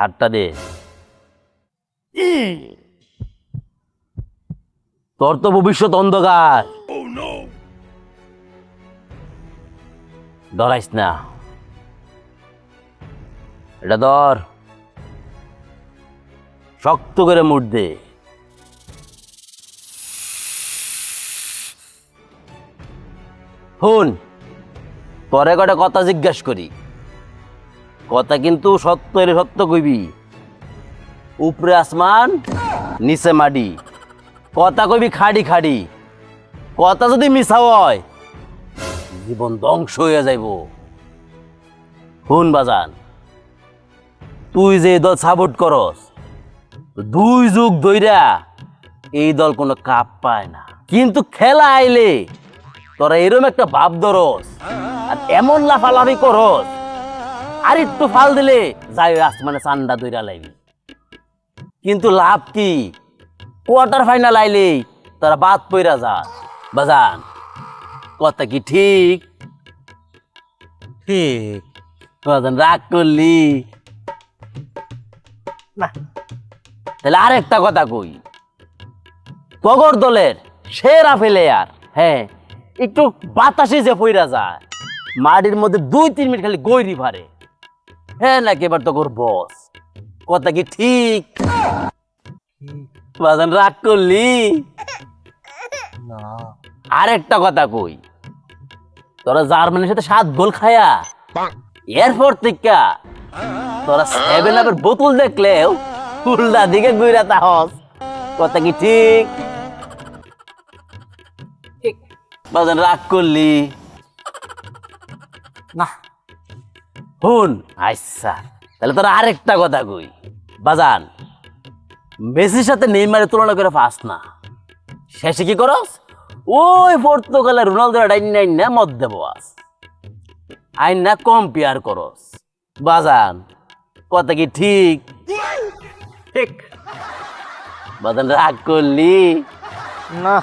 হাতটা দে। তোর তো ভবিষ্যৎ অন্ধকার। ডরাইস না, এটা ধর, শক্ত করে মুড় দে। হুন, তোরে কটা কথা জিজ্ঞাস করি, কথা কিন্তু সত্য এর সত্য কইবি। উপরে আসমান, নিচে মাটি, কথা কইবি খাড়ি খাড়ি। কথা যদি মিছা হয়, জীবন ধ্বংস হয়ে যাইব। হুন বাজান, তুই যে দল সাপোর্ট করস, 2 যুগ ধইরা এই দল কোনো কাপ পায় না, কিন্তু খেলা আইলে তোরা এরম একটা ভাব ধরস আর এমন লাফালাফি করস, আর একটু ফাল দিলে যাই আসমানে চান্ডা দইরা লাইবি। কিন্তু লাভ কি? কোয়ার্টার ফাইনাল আইলে তারা বাদ পইরা যা। বাজান, কথা কি ঠিক? ঠিক বাজান রাগ করলি না। তাহলে আরেকটা কথা কই, তগর দলের সেরা প্লেয়ার, হ্যাঁ, একটু বাতাসে যে পইরা যায়, মাটির মধ্যে 2-3 মিনিট খালি গৈরি ভারে, হ্যাঁ নাকি এবার তগর বস। কথা কি ঠিক? বাজান রাগ করলি? না, আরেকটা কথা কই, তোরা জার্মানির সাথে 7 গোল খায়া এরপর থেকে তোরা 7-আপের বোতল দেখলেও উল্টা দিকে ঘুরে তাহস। কথা কি ঠিক? ঠিক বাজান রাগ করলি? না। হুন, আচ্ছা তাহলে তোরা আরেকটা কথা কই, বাজান মেসির সাথে নেইমারের তুলনা করে পাস না, শেষে কি করস? ওই পর্তুগালের রোনালদো ডাইন না মদ দেব আইন না কম্পেয়ার করস। বাজান কথা কি ঠিক? ঠিক বাজান রাগ করলি? না।